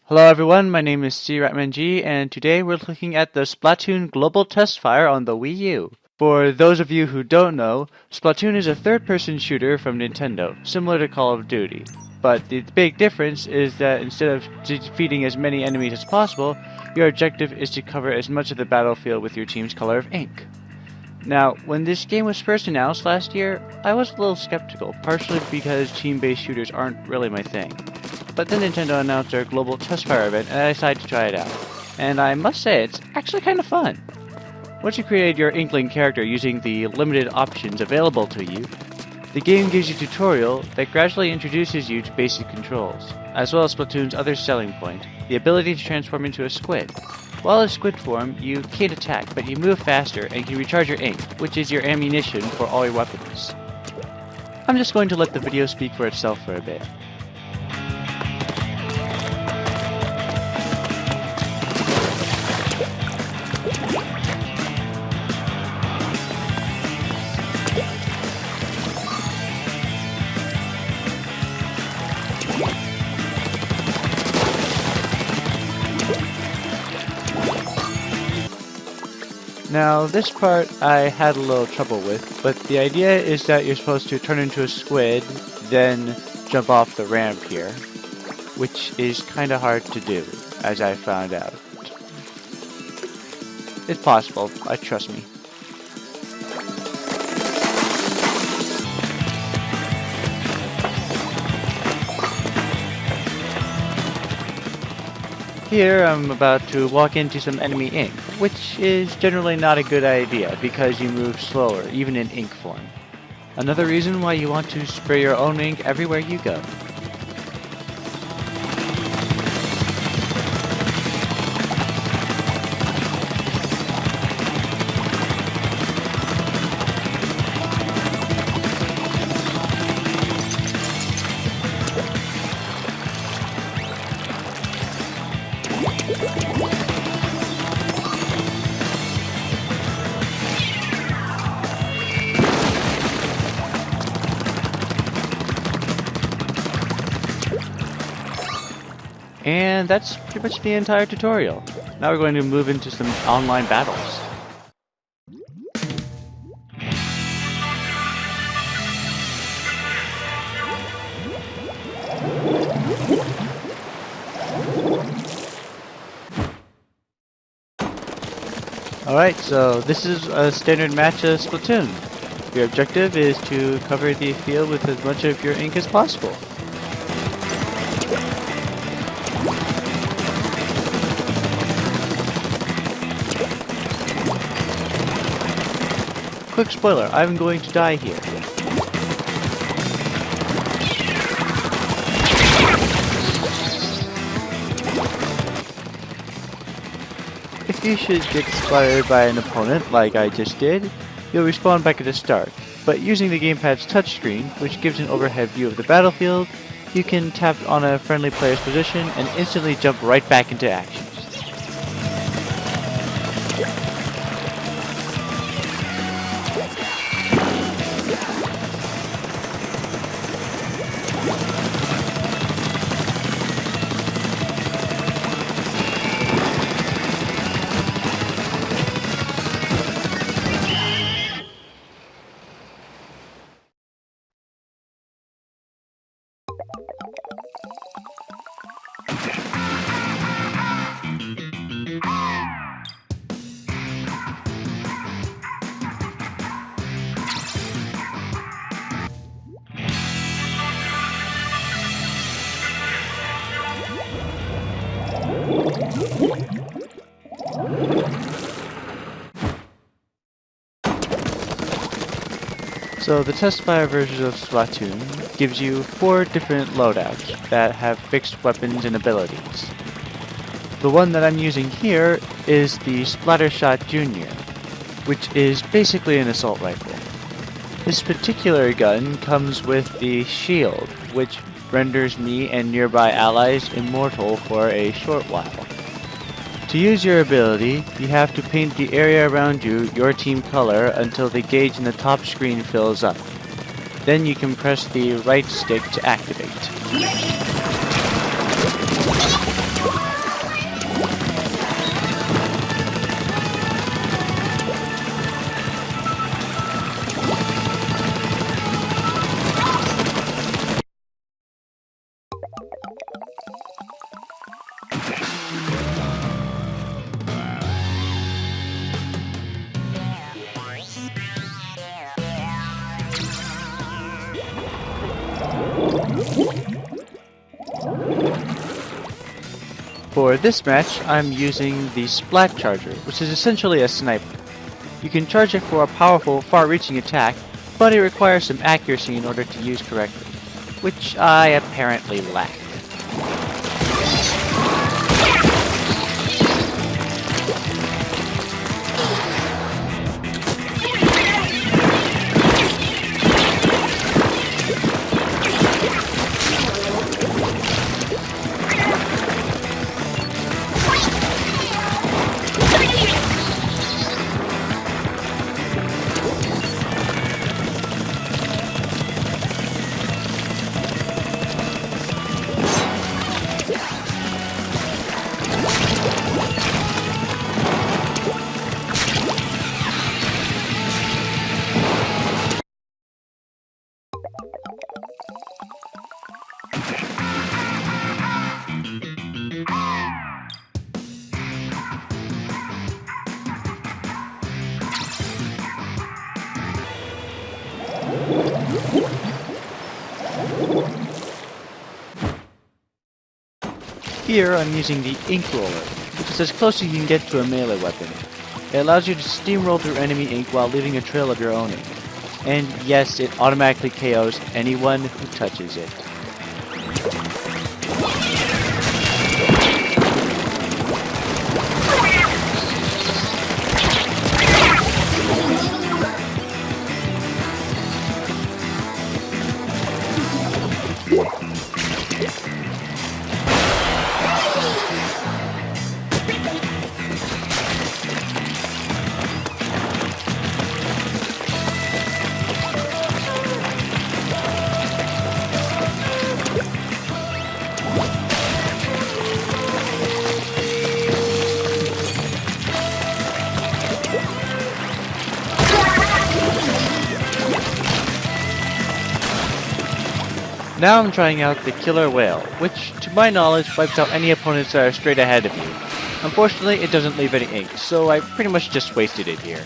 Hello everyone, my name is C-Ratman-G, and today we're looking at the Splatoon Global Testfire on the Wii U. For those of you who don't know, Splatoon is a third-person shooter from Nintendo, similar to Call of Duty. But the big difference is that instead of defeating as many enemies as possible, your objective is to cover as much of the battlefield with your team's color of ink. Now, when this game was first announced last year, I was a little skeptical, partially because team-based shooters aren't really my thing. But then Nintendo announced their global Testfire event, and I decided to try it out. And I must say, it's actually kind of fun. Once you create your Inkling character using the limited options available to you, the game gives you a tutorial that gradually introduces you to basic controls, as well as Splatoon's other selling point, the ability to transform into a squid. While in squid form, you can't attack, but you move faster and can recharge your ink, which is your ammunition for all your weapons. I'm just going to let the video speak for itself for a bit. Now, this part I had a little trouble with, but the idea is that you're supposed to turn into a squid, then jump off the ramp here, which is kinda hard to do, as I found out. It's possible, trust me. Here I'm about to walk into some enemy ink, which is generally not a good idea because you move slower, even in ink form. Another reason why you want to spray your own ink everywhere you go. And that's pretty much the entire tutorial. Now we're going to move into some online battles. Alright, so this is a standard match of Splatoon. Your objective is to cover the field with as much of your ink as possible. Quick spoiler, I'm going to die here. If you should get splattered by an opponent, like I just did, you'll respawn back at the start. But using the gamepad's touchscreen, which gives an overhead view of the battlefield, you can tap on a friendly player's position and instantly jump right back into action. So the Testfire version of Splatoon gives you 4 different loadouts that have fixed weapons and abilities. The one that I'm using here is the Splattershot Jr., which is basically an assault rifle. This particular gun comes with the shield, which renders me and nearby allies immortal for a short while. To use your ability, you have to paint the area around you your team color until the gauge in the top screen fills up. Then you can press the right stick to activate. For this match, I'm using the Splat Charger, which is essentially a sniper. You can charge it for a powerful, far-reaching attack, but it requires some accuracy in order to use correctly, which I apparently lack. Here I'm using the Ink Roller, which is as close as you can get to a melee weapon. It allows you to steamroll through enemy ink while leaving a trail of your own ink. And yes, it automatically KOs anyone who touches it. Now I'm trying out the Killer Whale, which, to my knowledge, wipes out any opponents that are straight ahead of you. Unfortunately, it doesn't leave any ink, so I pretty much just wasted it here.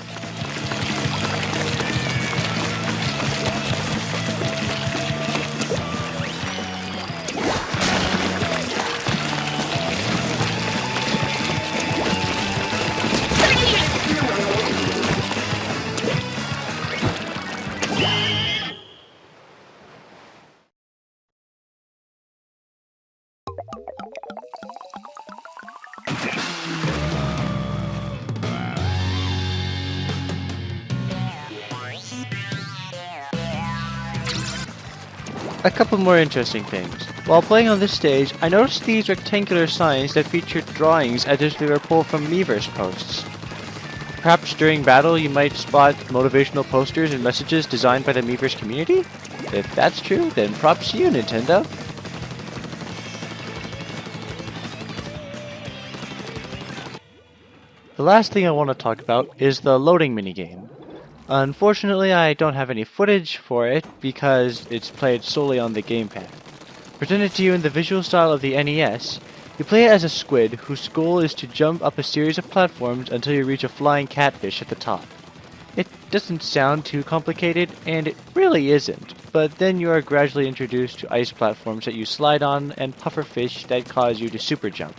A couple more interesting things. While playing on this stage, I noticed these rectangular signs that featured drawings as if they were pulled from Miiverse posts. Perhaps during battle you might spot motivational posters and messages designed by the Miiverse community? If that's true, then props to you, Nintendo. The last thing I want to talk about is the loading minigame. Unfortunately, I don't have any footage for it because it's played solely on the gamepad. Presented to you in the visual style of the NES, you play it as a squid whose goal is to jump up a series of platforms until you reach a flying catfish at the top. It doesn't sound too complicated, and it really isn't, but then you are gradually introduced to ice platforms that you slide on and pufferfish that cause you to super jump.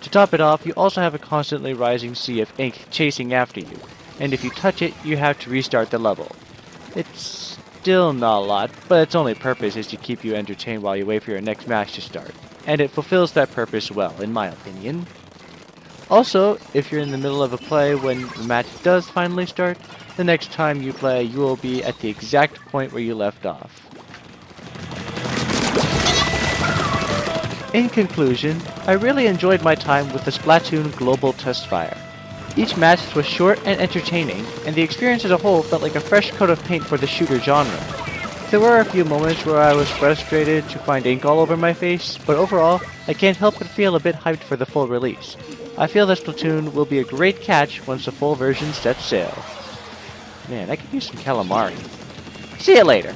To top it off, you also have a constantly rising sea of ink chasing after you, and if you touch it, you have to restart the level. It's still not a lot, but its only purpose is to keep you entertained while you wait for your next match to start, and it fulfills that purpose well, in my opinion. Also, if you're in the middle of a play when the match does finally start, the next time you play, you will be at the exact point where you left off. In conclusion, I really enjoyed my time with the Splatoon Global Testfire. Each match was short and entertaining, and the experience as a whole felt like a fresh coat of paint for the shooter genre. There were a few moments where I was frustrated to find ink all over my face, but overall, I can't help but feel a bit hyped for the full release. I feel that Splatoon will be a great catch once the full version sets sail. Man, I could use some calamari. See you later!